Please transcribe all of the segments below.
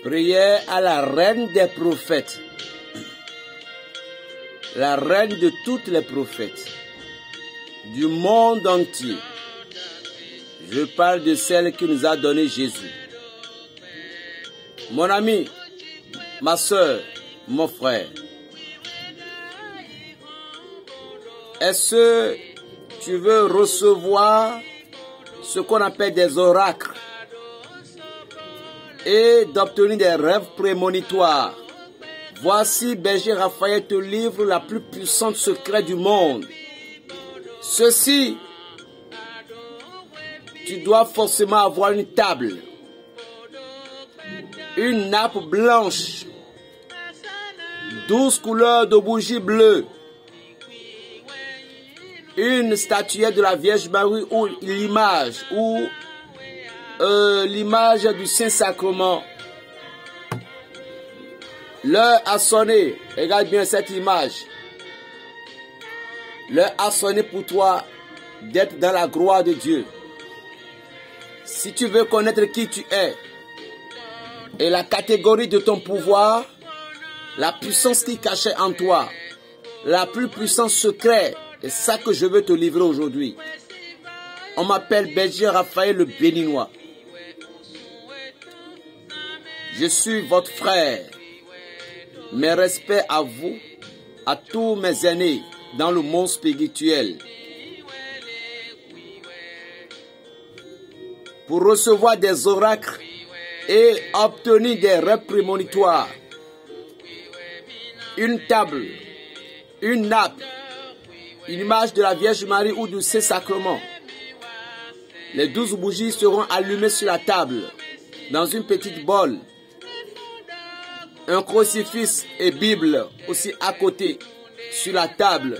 Prière à la reine des prophètes, la reine de toutes les prophètes, du monde entier. Je parle de celle qui nous a donné Jésus. Mon ami, ma soeur, mon frère, est-ce que tu veux recevoir ce qu'on appelle des oracles et d'obtenir des rêves prémonitoires? Voici, berger Raphaël te livre la plus puissante secret du monde. Ceci, tu dois forcément avoir une table, une nappe blanche, 12 couleurs de bougies bleues, une statuette de la Vierge Marie ou l'image du Saint-Sacrement. L'heure a sonné. Regarde bien cette image. L'heure a sonné pour toi d'être dans la gloire de Dieu. Si tu veux connaître qui tu es et la catégorie de ton pouvoir, la puissance qui cachait en toi, la plus puissante secret, c'est ça que je veux te livrer aujourd'hui. On m'appelle berger Raphaël le Béninois. Je suis votre frère. Mes respects à vous, à tous mes aînés dans le monde spirituel. Pour recevoir des oracles et obtenir des rêves prémonitoires, une table, une nappe, une image de la Vierge Marie ou du Saint-Sacrement. Les 12 bougies seront allumées sur la table, dans une petite bolle. Un crucifix et Bible aussi à côté, sur la table.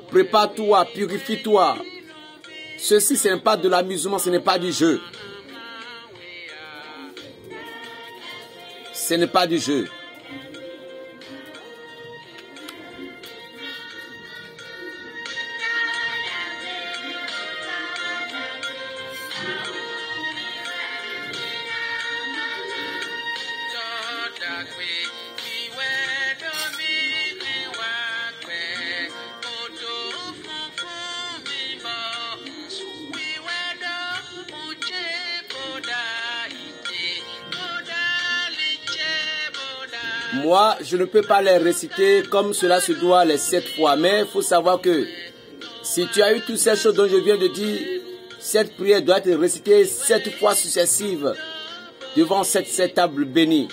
Prépare-toi, purifie-toi. Ceci, ce n'est pas de l'amusement, ce n'est pas du jeu. Ce n'est pas du jeu. Moi, je ne peux pas les réciter comme cela se doit les 7 fois. Mais il faut savoir que si tu as eu toutes ces choses dont je viens de dire, cette prière doit être récitée 7 fois successives devant cette table bénie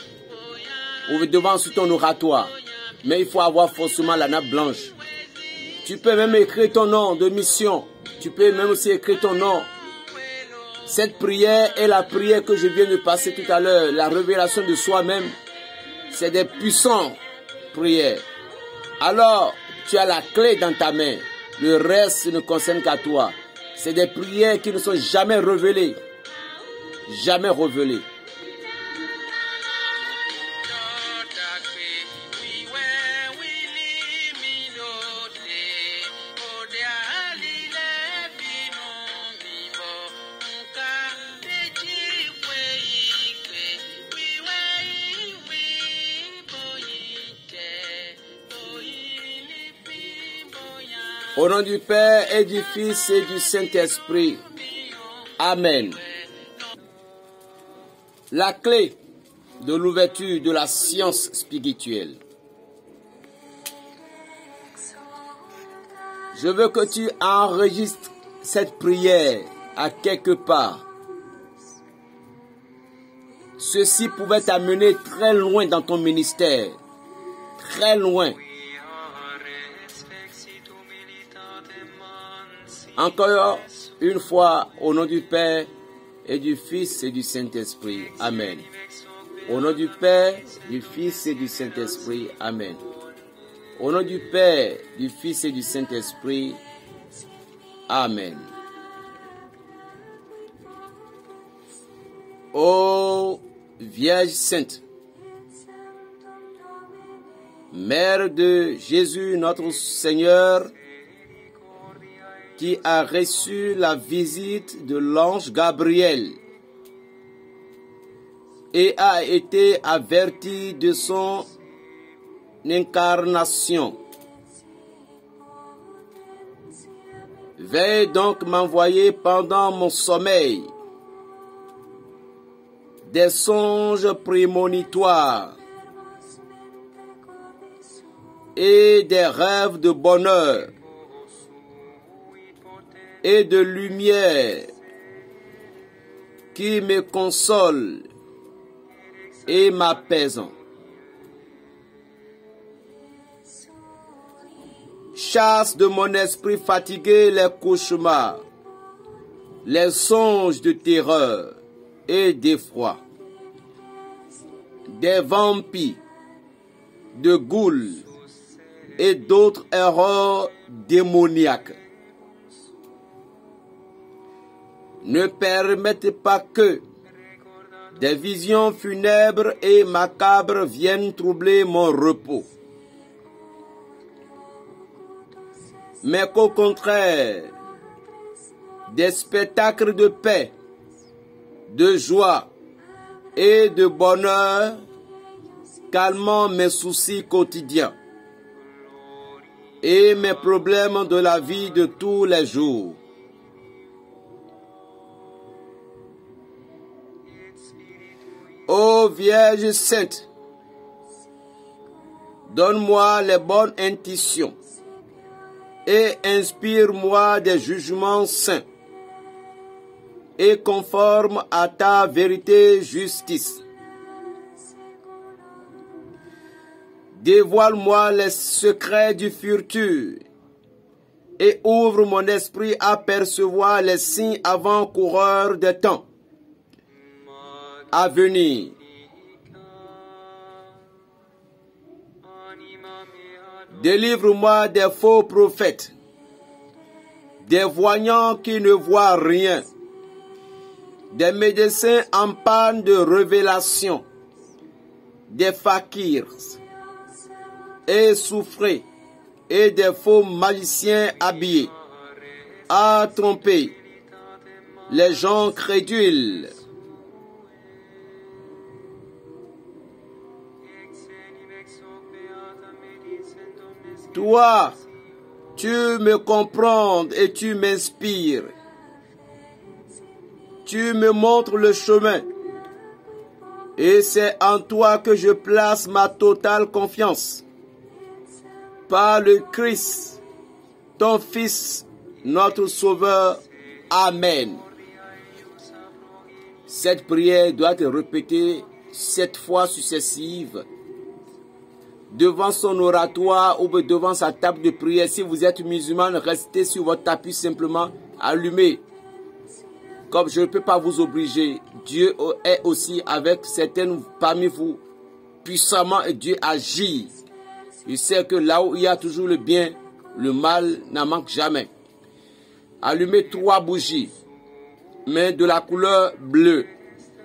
ou devant sur ton oratoire. Mais il faut avoir forcément la nappe blanche. Tu peux même écrire ton nom de mission. Tu peux même aussi écrire ton nom. Cette prière est la prière que je viens de passer tout à l'heure, la révélation de soi-même. C'est des puissantes prières. Alors, tu as la clé dans ta main. Le reste ne concerne qu'à toi. C'est des prières qui ne sont jamais révélées. Jamais révélées. Au nom du Père et du Fils et du Saint-Esprit. Amen. La clé de l'ouverture de la science spirituelle. Je veux que tu enregistres cette prière à quelque part. Ceci pouvait t'amener très loin dans ton ministère. Très loin. Encore une fois, au nom du Père et du Fils et du Saint-Esprit. Amen. Au nom du Père, du Fils et du Saint-Esprit. Amen. Au nom du Père, du Fils et du Saint-Esprit. Amen. Ô Vierge Sainte, Mère de Jésus notre Seigneur, qui a reçu la visite de l'ange Gabriel et a été averti de son incarnation. Veuille donc m'envoyer pendant mon sommeil des songes prémonitoires et des rêves de bonheur et de lumière qui me consolent et m'apaisent. Chasse de mon esprit fatigué les cauchemars, les songes de terreur et d'effroi, des vampires, de goules et d'autres erreurs démoniaques. Ne permettez pas que des visions funèbres et macabres viennent troubler mon repos, mais qu'au contraire, des spectacles de paix, de joie et de bonheur calmant mes soucis quotidiens et mes problèmes de la vie de tous les jours. Ô Vierge Sainte, donne-moi les bonnes intuitions et inspire-moi des jugements saints et conformes à ta vérité justice. Dévoile-moi les secrets du futur et ouvre mon esprit à percevoir les signes avant-coureurs des temps à venir. Délivre-moi des faux prophètes, des voyants qui ne voient rien, des médecins en panne de révélation, des fakirs essoufflés et des faux magiciens habillés à tromper les gens crédules. Toi, tu me comprends et tu m'inspires. Tu me montres le chemin. Et c'est en toi que je place ma totale confiance. Par le Christ, ton Fils, notre Sauveur. Amen. Cette prière doit être répétée 7 fois successives devant son oratoire ou devant sa table de prière. Si vous êtes musulman, restez sur votre tapis simplement allumé. Comme je ne peux pas vous obliger, Dieu est aussi avec certains parmi vous puissamment et Dieu agit. Il sait que là où il y a toujours le bien, le mal n'en manque jamais. Allumez 3 bougies, mais de la couleur bleue.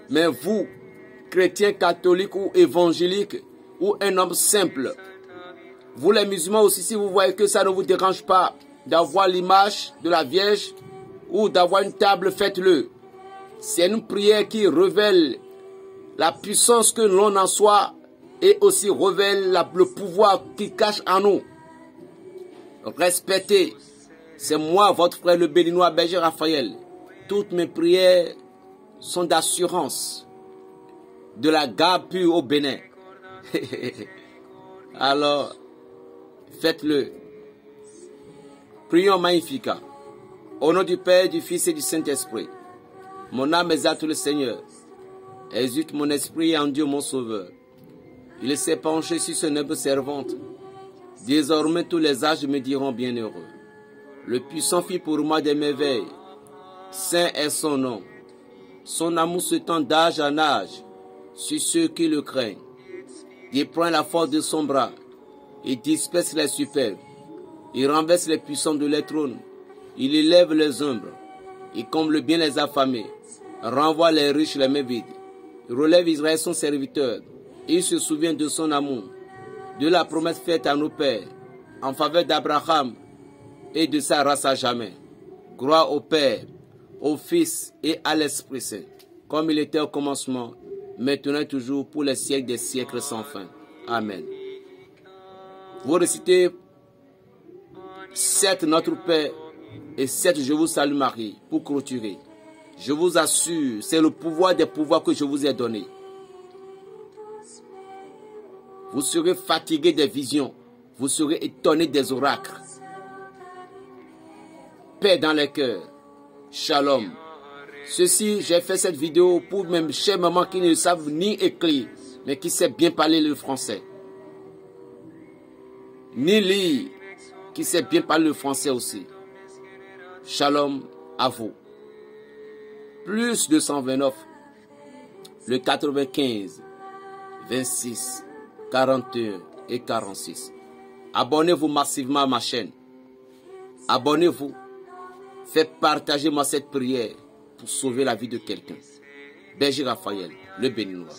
Mais vous, chrétiens catholiques ou évangéliques, ou un homme simple, vous les musulmans aussi, si vous voyez que ça ne vous dérange pas d'avoir l'image de la Vierge ou d'avoir une table, faites-le. C'est une prière qui révèle la puissance que l'on en soit et aussi révèle le pouvoir qui cache en nous. Respectez. C'est moi, votre frère le béninois Berger Raphaël. Toutes mes prières sont d'assurance de la garde pure au Bénin. Alors, faites-le. Prions Magnificat. Au nom du Père, du Fils et du Saint-Esprit. Mon âme exalte le Seigneur. Exulte mon esprit en Dieu mon Sauveur. Il s'est penché sur son œuvre servante. Désormais tous les âges me diront bienheureux. Le puissant fit pour moi des merveilles. Saint est son nom. Son amour s'étend d'âge en âge sur ceux qui le craignent. Il prend la force de son bras. Il disperse les superbes. Il renverse les puissants de les trônes. Il élève les humbles. Il comble bien les affamés. Renvoie les riches les mains vides. Il relève Israël son serviteur. Il se souvient de son amour, de la promesse faite à nos pères, en faveur d'Abraham et de sa race à jamais. Gloire au Père, au Fils et à l'Esprit Saint, comme il était au commencement, maintenant et toujours, pour les siècles des siècles sans fin. Amen. Vous récitez 7 Notre Père et 7 Je vous salue Marie pour clôturer. Je vous assure, c'est le pouvoir des pouvoirs que je vous ai donné. Vous serez fatigué des visions. Vous serez étonné des oracles. Paix dans les cœurs. Shalom. Ceci, j'ai fait cette vidéo pour mes chères mamans qui ne savent ni écrire, mais qui savent bien parler le français. Ni lire, qui sait bien parler le français aussi. Shalom à vous. Plus 229, le 95, 26, 41 et 46. Abonnez-vous massivement à ma chaîne. Abonnez-vous. Faites partager moi cette prière pour sauver la vie de quelqu'un. Berger Raphaël, le béninois.